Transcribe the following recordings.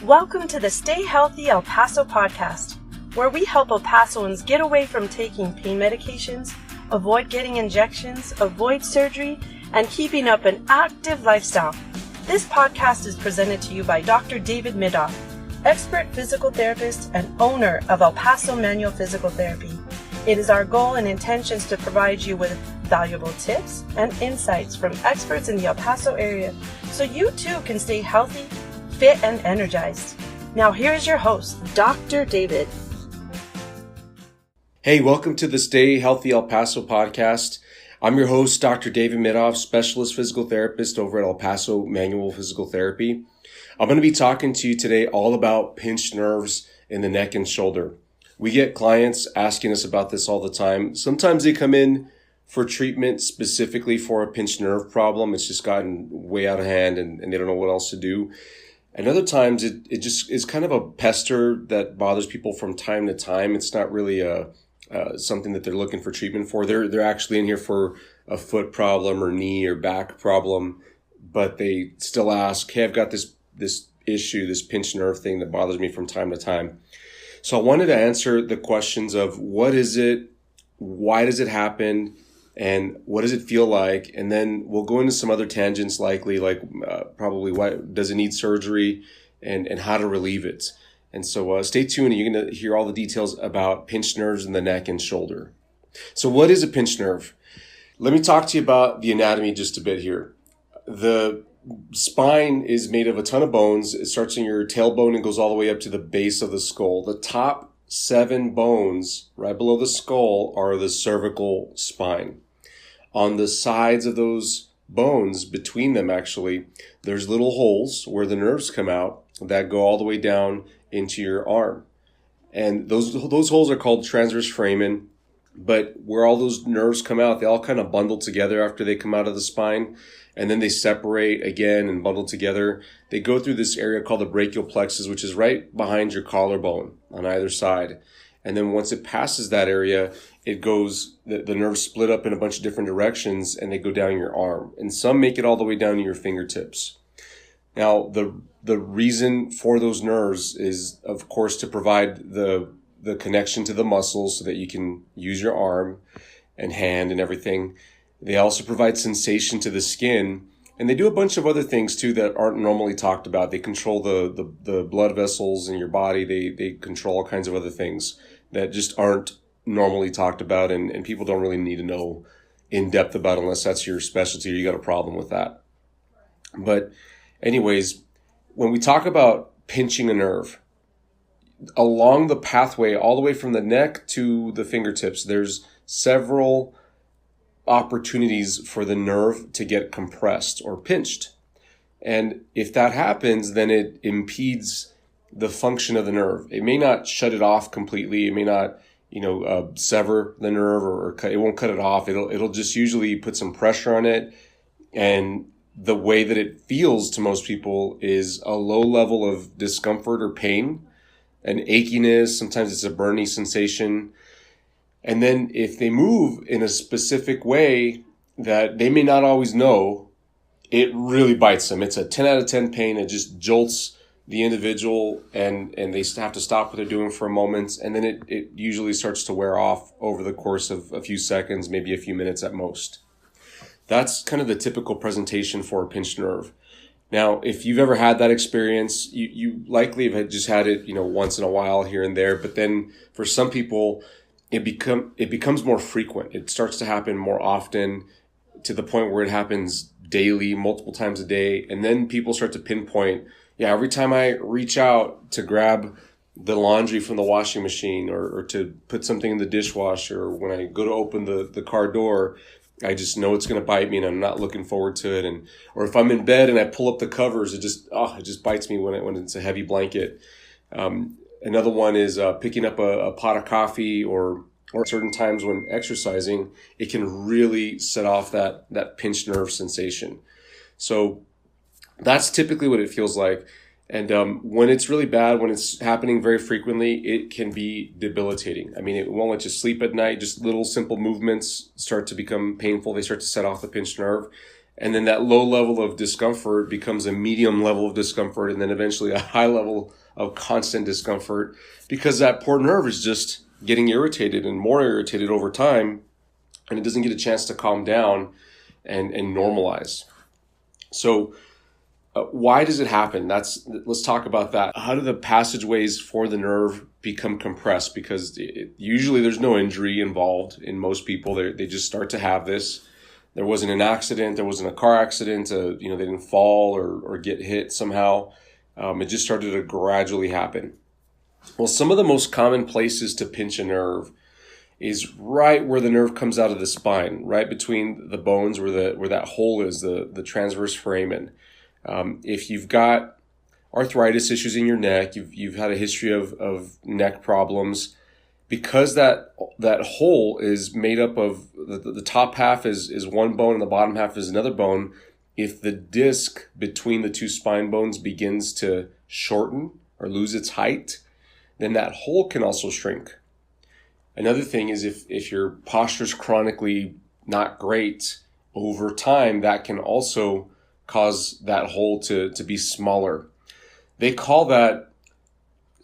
Welcome to the Stay Healthy El Paso podcast, where we help El Pasoans get away from taking pain medications, avoid getting injections, avoid surgery, and keeping up an active lifestyle. This podcast is presented to you by Dr. David Midoff, expert physical therapist and owner of El Paso Manual Physical Therapy. It is our goal and intentions to provide you with valuable tips and insights from experts in the El Paso area so you too can stay healthy, fit, and energized. Now here's your host, Dr. David. Hey, welcome to the Stay Healthy El Paso podcast. I'm your host, Dr. David Midoff, specialist physical therapist over at El Paso Manual Physical Therapy. I'm going to be talking to you today all about pinched nerves in the neck and shoulder. We get clients asking us about this all the time. Sometimes they come in for treatment specifically for a pinched nerve problem. It's just gotten way out of hand and they don't know what else to do. And other times it just is kind of a pester that bothers people from time to time. It's not really something that they're looking for treatment for. They're actually in here for a foot problem or knee or back problem, but they still ask, hey, I've got this issue, this pinched nerve thing that bothers me from time to time. So I wanted to answer the questions of what is it, why does it happen, and what does it feel like? And then we'll go into some other tangents likely, like probably what does it need surgery and how to relieve it. And so stay tuned and you're going to hear all the details about pinched nerves in the neck and shoulder. So what is a pinched nerve? Let me talk to you about the anatomy just a bit here. The spine is made of a ton of bones. It starts in your tailbone and goes all the way up to the base of the skull. The top 7 bones right below the skull are the cervical spine. On the sides of those bones, between them actually, there's little holes where the nerves come out that go all the way down into your arm. And those holes are called transverse foramen, but where all those nerves come out, they all kind of bundle together after they come out of the spine, and then they separate again and bundle together. They go through this area called the brachial plexus, which is right behind your collarbone on either side. And then once it passes that area, it goes, the nerves split up in a bunch of different directions and they go down your arm. And some make it all the way down to your fingertips. Now, the reason for those nerves is, of course, to provide the connection to the muscles so that you can use your arm and hand and everything. They also provide sensation to the skin. And they do a bunch of other things too that aren't normally talked about. They control the blood vessels in your body. They control all kinds of other things that just aren't normally talked about and people don't really need to know in depth about unless that's your specialty or you got a problem with that. But anyways, when we talk about pinching a nerve, along the pathway all the way from the neck to the fingertips, there's several opportunities for the nerve to get compressed or pinched. And if that happens, then it impedes the function of the nerve. It may not shut it off completely. It may not, sever the nerve or it won't cut it off. It'll just usually put some pressure on it. And the way that it feels to most people is a low level of discomfort or pain, an achiness. Sometimes it's a burning sensation. And then if they move in a specific way that they may not always know, it really bites them. It's a 10 out of 10 pain. It just jolts the individual and they have to stop what they're doing for a moment. And then it usually starts to wear off over the course of a few seconds, maybe a few minutes at most. That's kind of the typical presentation for a pinched nerve. Now, if you've ever had that experience, you likely have just had it, once in a while here and there. But then for some people, it becomes more frequent. It starts to happen more often to the point where it happens daily, multiple times a day. And then people start to pinpoint, every time I reach out to grab the laundry from the washing machine or to put something in the dishwasher, or when I go to open the car door, I just know it's going to bite me and I'm not looking forward to it. Or if I'm in bed and I pull up the covers, it just bites me when it's a heavy blanket. Another one is picking up a pot of coffee or certain times when exercising, it can really set off that pinched nerve sensation. So that's typically what it feels like. And when it's really bad, when it's happening very frequently, it can be debilitating. I mean, it won't let you sleep at night. Just little simple movements start to become painful. They start to set off the pinched nerve. And then that low level of discomfort becomes a medium level of discomfort, and then eventually a high level of constant discomfort, because that poor nerve is just getting irritated and more irritated over time, and it doesn't get a chance to calm down and normalize. So why does it happen? Let's talk about that. How do the passageways for the nerve become compressed? Because usually there's no injury involved in most people. They just start to have this. There wasn't an accident. There wasn't a car accident. They didn't fall or get hit somehow. It just started to gradually happen. Well, some of the most common places to pinch a nerve is right where the nerve comes out of the spine, right between the bones where that hole is, the transverse foramen. If you've got arthritis issues in your neck, you've had a history of neck problems, because that hole is made up of the top half is one bone and the bottom half is another bone. If the disc between the two spine bones begins to shorten or lose its height, then that hole can also shrink. Another thing is if your posture is chronically not great, over time that can also cause that hole to be smaller. They call that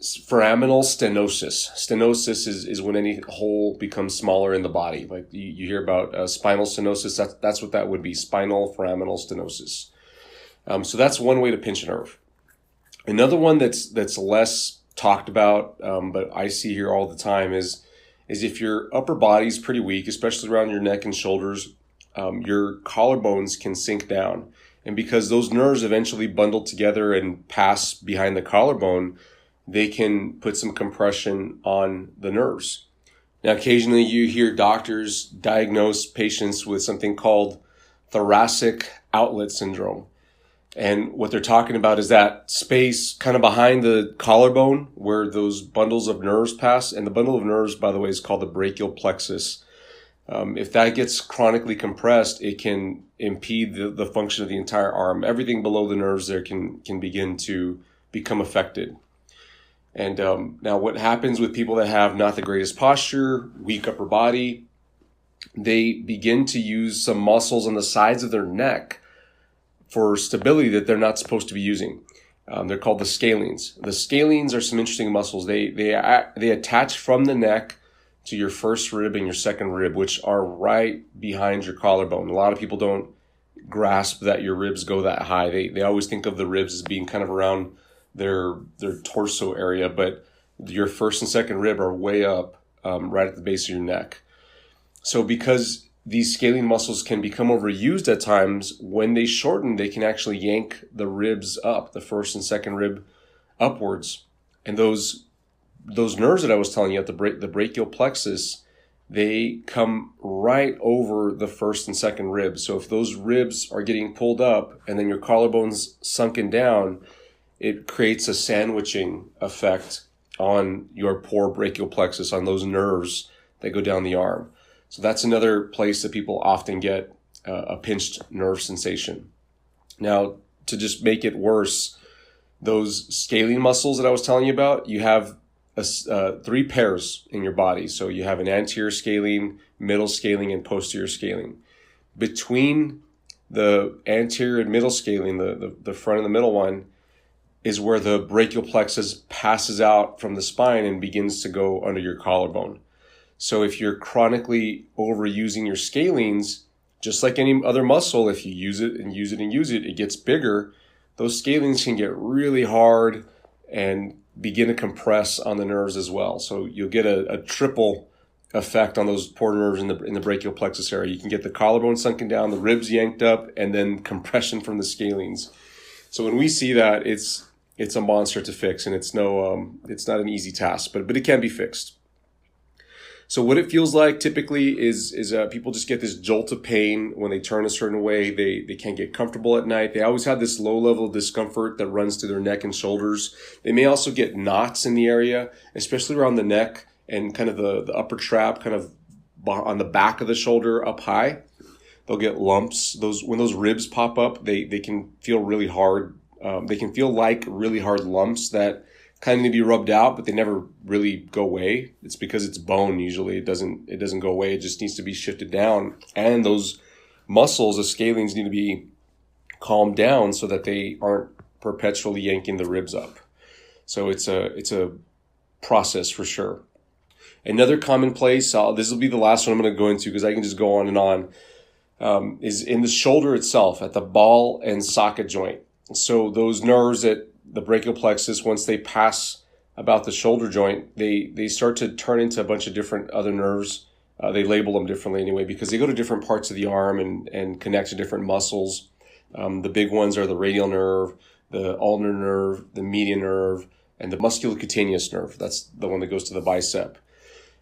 foraminal stenosis. Stenosis is when any hole becomes smaller in the body. Like you hear about spinal stenosis, that's what that would be, spinal foraminal stenosis. So that's one way to pinch a nerve. Another one that's less talked about, but I see here all the time is if your upper body's pretty weak, especially around your neck and shoulders, your collarbones can sink down. And because those nerves eventually bundle together and pass behind the collarbone, they can put some compression on the nerves. Now, occasionally you hear doctors diagnose patients with something called thoracic outlet syndrome. And what they're talking about is that space kind of behind the collarbone where those bundles of nerves pass. And the bundle of nerves, by the way, is called the brachial plexus. If that gets chronically compressed, it can impede the function of the entire arm. Everything below the nerves there can begin to become affected. And now what happens with people that have not the greatest posture, weak upper body, they begin to use some muscles on the sides of their neck for stability that they're not supposed to be using. They're called the scalenes. The scalenes are some interesting muscles. They attach from the neck to your first rib and your second rib, which are right behind your collarbone. A lot of people don't grasp that your ribs go that high. They always think of the ribs as being kind of around their torso area, but your first and second rib are way up, right at the base of your neck. So because these scalene muscles can become overused at times, when they shorten, they can actually yank the ribs up, the first and second rib upwards. And those nerves that I was telling you at the brachial plexus, they come right over the first and second ribs. So if those ribs are getting pulled up and then your collarbone's sunken down, it creates a sandwiching effect on your poor brachial plexus, on those nerves that go down the arm. So that's another place that people often get a pinched nerve sensation. Now, to just make it worse, those scalene muscles that I was telling you about, you have three pairs in your body. So you have an anterior scalene, middle scalene, and posterior scalene. Between the anterior and middle scalene, the front and the middle one, is where the brachial plexus passes out from the spine and begins to go under your collarbone. So if you're chronically overusing your scalenes, just like any other muscle, if you use it and use it and use it, it gets bigger. Those scalenes can get really hard and begin to compress on the nerves as well. So you'll get a triple effect on those poor nerves in the brachial plexus area. You can get the collarbone sunken down, the ribs yanked up, and then compression from the scalenes. So when we see that, it's a monster to fix, and it's not an easy task, but it can be fixed. So what it feels like typically is people just get this jolt of pain when they turn a certain way. They can't get comfortable at night. They always have this low level of discomfort that runs to their neck and shoulders. They may also get knots in the area, especially around the neck and kind of the upper trap, kind of on the back of the shoulder up high. They'll get lumps. When those ribs pop up, they can feel really hard. They can feel like really hard lumps that kind of need to be rubbed out, but they never really go away. It's because it's bone usually. It doesn't go away. It just needs to be shifted down. And those muscles, the scalenes need to be calmed down so that they aren't perpetually yanking the ribs up. So it's a process for sure. Another common place, this will be the last one I'm going to go into because I can just go on and on, is in the shoulder itself at the ball and socket joint. So those nerves at the brachial plexus, once they pass about the shoulder joint, they start to turn into a bunch of different other nerves. They label them differently anyway because they go to different parts of the arm and connect to different muscles. The big ones are the radial nerve, the ulnar nerve, the median nerve, and the musculocutaneous nerve. That's the one that goes to the bicep.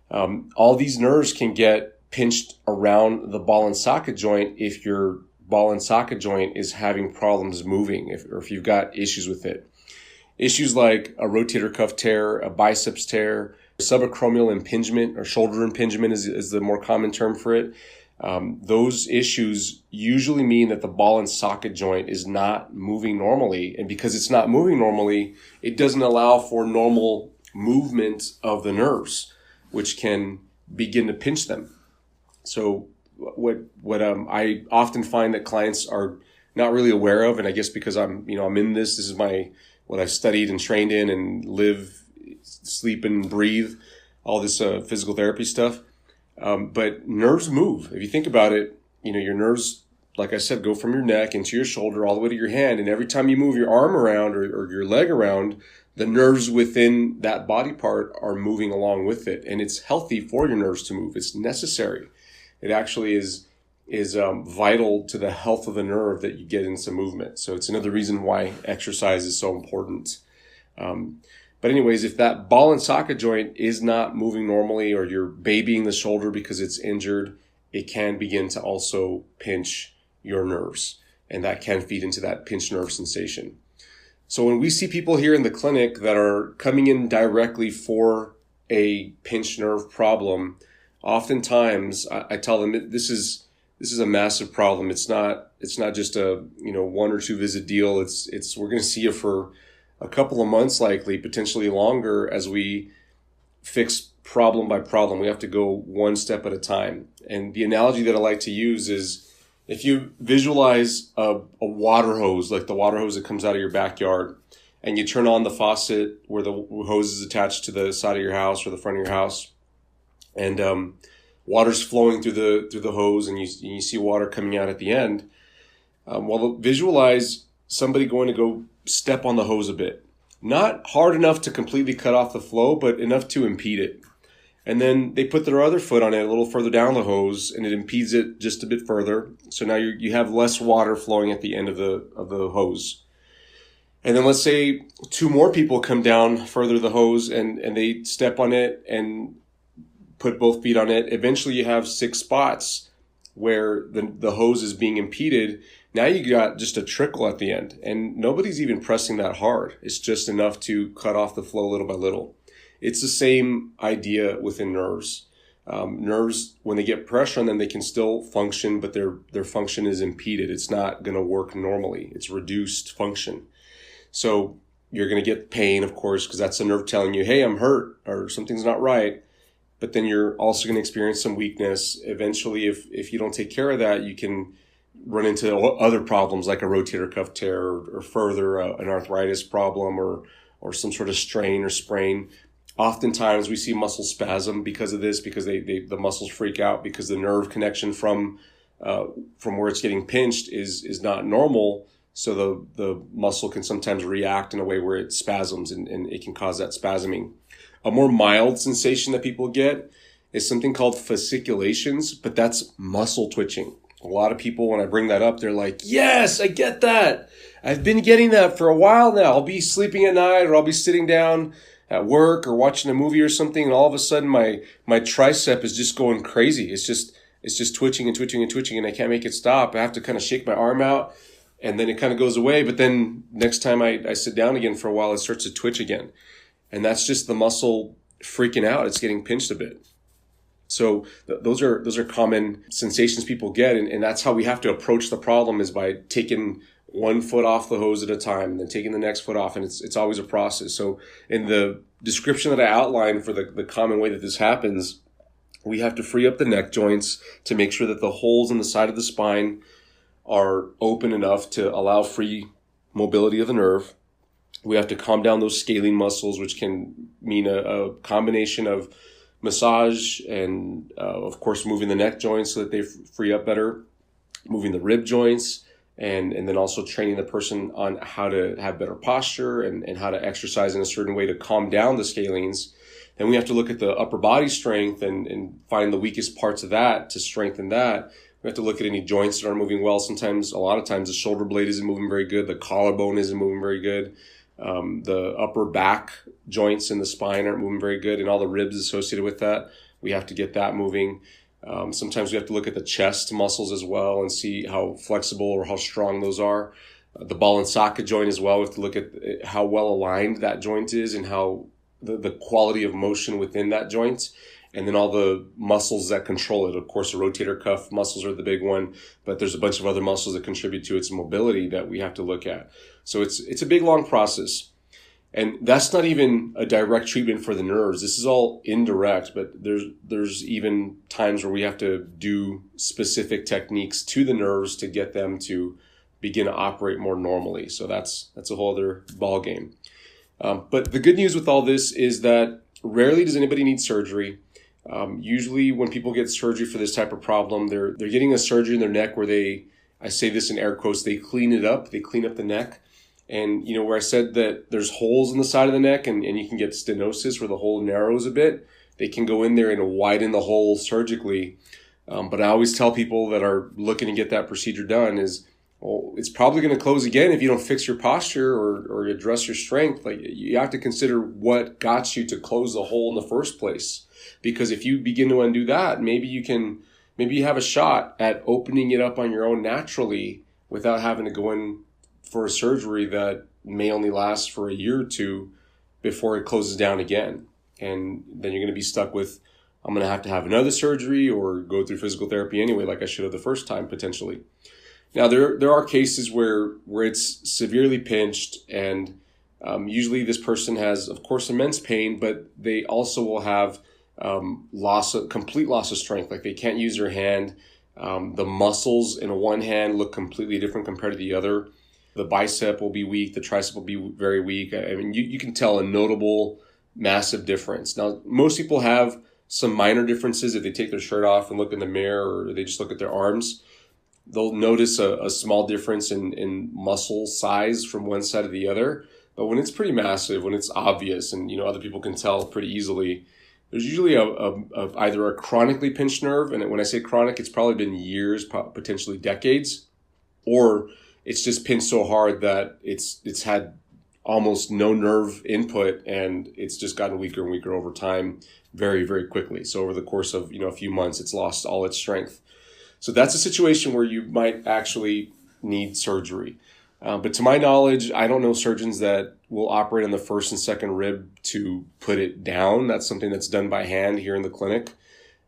All these nerves can get pinched around the ball and socket joint if your ball and socket joint is having problems moving, or if you've got issues with it. Issues like a rotator cuff tear, a biceps tear, subacromial impingement or shoulder impingement is the more common term for it. Those issues usually mean that the ball and socket joint is not moving normally. And because it's not moving normally, it doesn't allow for normal movement of the nerves, which can begin to pinch them. So what I often find that clients are not really aware of, and I guess because I'm in this is what I've studied and trained in and live, sleep and breathe, all this physical therapy stuff. But nerves move. If you think about it, your nerves, like I said, go from your neck into your shoulder all the way to your hand. And every time you move your arm around or your leg around, the nerves within that body part are moving along with it. And it's healthy for your nerves to move. It's necessary. It actually is vital to the health of the nerve that you get into movement. So it's another reason why exercise is so important. But anyways, if that ball and socket joint is not moving normally, or you're babying the shoulder because it's injured, it can begin to also pinch your nerves. And that can feed into that pinched nerve sensation. So when we see people here in the clinic that are coming in directly for a pinched nerve problem, oftentimes I tell them this is a massive problem. It's not just a 1 or 2 visit deal. It's we're going to see you for a couple of months, likely, potentially longer, as we fix problem by problem. We have to go one step at a time. And the analogy that I like to use is if you visualize a water hose, like the water hose that comes out of your backyard, and you turn on the faucet where the hose is attached to the side of your house or the front of your house, and water's flowing through the hose, and you see water coming out at the end. Visualize somebody going to go step on the hose a bit. Not hard enough to completely cut off the flow, but enough to impede it. And then they put their other foot on it a little further down the hose, and it impedes it just a bit further. So now you have less water flowing at the end of the hose. And then let's say 2 more people come down further the hose and they step on it and put both feet on it. Eventually you have 6 spots where the hose is being impeded. Now you got just a trickle at the end, and nobody's even pressing that hard. It's just enough to cut off the flow little by little. It's the same idea within nerves. Nerves, when they get pressure on them, they can still function, but their function is impeded. It's not going to work normally. It's reduced function. So you're going to get pain, of course, because that's the nerve telling you, hey, I'm hurt, or something's not right. But then you're also going to experience some weakness. Eventually, if you don't take care of that, you can run into other problems like a rotator cuff tear or further an arthritis problem or some sort of strain or sprain. Oftentimes we see muscle spasm because of this, because the muscles freak out because the nerve connection from where it's getting pinched is not normal. So the muscle can sometimes react in a way where it spasms and it can cause that spasming. A more mild sensation that people get is something called fasciculations, but that's muscle twitching. A lot of people, when I bring that up, they're like, yes, I get that. I've been getting that for a while now. I'll be sleeping at night, or I'll be sitting down at work or watching a movie or something, and all of a sudden my tricep is just going crazy. It's just twitching and twitching and twitching, and I can't make it stop. I have to kind of shake my arm out, and then it kind of goes away. But then next time I sit down again for a while, it starts to twitch again. And that's just the muscle freaking out. It's getting pinched a bit. So those are common sensations people get, and that's how we have to approach the problem, is by taking one foot off the hose at a time and then taking the next foot off, and it's always a process. So in the description that I outlined for the common way that this happens, we have to free up the neck joints to make sure that the holes in the side of the spine are open enough to allow free mobility of the nerve. We have to calm down those scalene muscles, which can mean a combination of massage and, of course, moving the neck joints so that they free up better, moving the rib joints, and then also training the person on how to have better posture and how to exercise in a certain way to calm down the scalenes. Then we have to look at the upper body strength and find the weakest parts of that to strengthen that. We have to look at any joints that aren't moving well. A lot of times, the shoulder blade isn't moving very good. The collarbone isn't moving very good. The upper back joints in the spine aren't moving very good, and all the ribs associated with that. We have to get that moving. Sometimes we have to look at the chest muscles as well and see how flexible or how strong those are. The ball and socket joint as well. We have to look at how well aligned that joint is and how the quality of motion within that joint. And then all the muscles that control it. Of course, the rotator cuff muscles are the big one, but there's a bunch of other muscles that contribute to its mobility that we have to look at. So it's a big, long process. And that's not even a direct treatment for the nerves. This is all indirect, but there's even times where we have to do specific techniques to the nerves to get them to begin to operate more normally. So that's a whole other ball game. But the good news with all this is that rarely does anybody need surgery. Usually when people get surgery for this type of problem, they're getting a surgery in their neck where I say this in air quotes, they clean it up, they clean up the neck. And, where I said that there's holes in the side of the neck and you can get stenosis where the hole narrows a bit, they can go in there and widen the hole surgically. But I always tell people that are looking to get that procedure done is, well, it's probably going to close again if you don't fix your posture or address your strength. Like, you have to consider what got you to close the hole in the first place. Because if you begin to undo that, maybe you have a shot at opening it up on your own naturally without having to go in for a surgery that may only last for a year or two before it closes down again. And then you're going to be stuck with, I'm going to have another surgery or go through physical therapy anyway, like I should have the first time potentially. Now, there are cases where it's severely pinched, and usually this person has, of course, immense pain, but they also will have complete loss of strength. Like, they can't use their hand. The muscles in one hand look completely different compared to the other. The bicep will be weak. The tricep will be very weak. I mean, you can tell a notable, massive difference. Now, most people have some minor differences if they take their shirt off and look in the mirror, or they just look at their arms. They'll notice a small difference in muscle size from one side to the other. But when it's pretty massive, when it's obvious, and other people can tell pretty easily, there's usually either a chronically pinched nerve, and when I say chronic, it's probably been years, potentially decades, or it's just pinched so hard that it's had almost no nerve input, and it's just gotten weaker and weaker over time very, very quickly. So over the course of a few months, it's lost all its strength. So that's a situation where you might actually need surgery. But to my knowledge, I don't know surgeons that will operate on the first and second rib to put it down. That's something that's done by hand here in the clinic.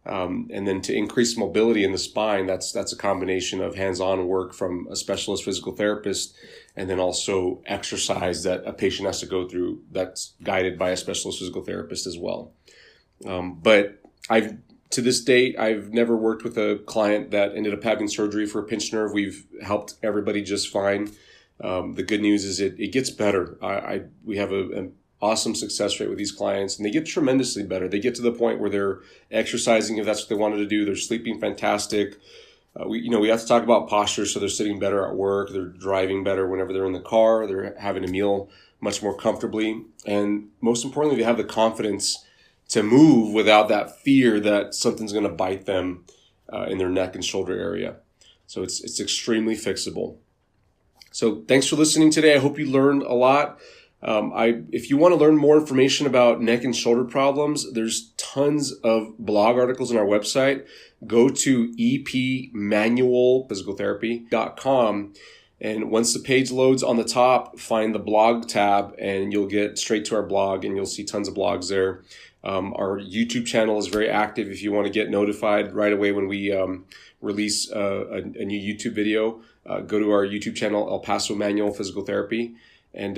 And then to increase mobility in the spine, that's a combination of hands-on work from a specialist physical therapist, and then also exercise that a patient has to go through that's guided by a specialist physical therapist as well. But to this date, I've never worked with a client that ended up having surgery for a pinched nerve. We've helped everybody just fine. The good news is it gets better. We have an awesome success rate with these clients, and they get tremendously better. They get to the point where they're exercising if that's what they wanted to do. They're sleeping fantastic. We have to talk about posture, so they're sitting better at work. They're driving better whenever they're in the car. They're having a meal much more comfortably. And most importantly, they have the confidence to move without that fear that something's going to bite them in their neck and shoulder area. So it's extremely fixable. So thanks for listening today. I hope you learned a lot. If you want to learn more information about neck and shoulder problems, there's tons of blog articles on our website. Go to epmanualphysicaltherapy.com. And once the page loads on the top, find the blog tab and you'll get straight to our blog, and you'll see tons of blogs there. Our YouTube channel is very active. If you want to get notified right away when we release a new YouTube video, go to our YouTube channel, El Paso Manual Physical Therapy, and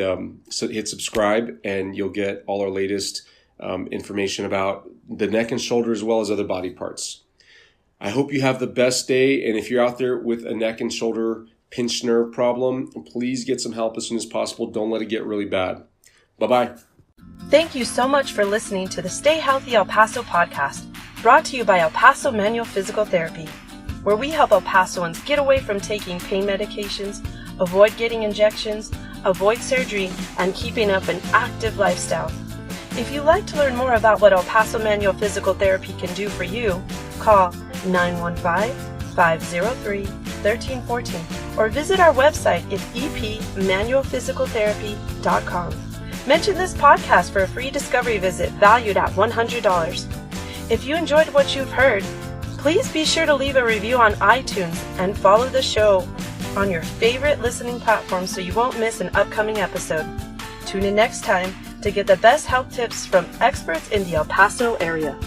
hit subscribe, and you'll get all our latest information about the neck and shoulder as well as other body parts. I hope you have the best day, and if you're out there with a neck and shoulder pinched nerve problem, please get some help as soon as possible. Don't let it get really bad. Bye-bye. Thank you so much for listening to the Stay Healthy El Paso podcast, brought to you by El Paso Manual Physical Therapy, where we help El Pasoans get away from taking pain medications, avoid getting injections, avoid surgery, and keeping up an active lifestyle. If you'd like to learn more about what El Paso Manual Physical Therapy can do for you, call 915-503-1314 or visit our website at epmanualphysicaltherapy.com. Mention this podcast for a free discovery visit valued at $100. If you enjoyed what you've heard, please be sure to leave a review on iTunes and follow the show on your favorite listening platform so you won't miss an upcoming episode. Tune in next time to get the best health tips from experts in the El Paso area.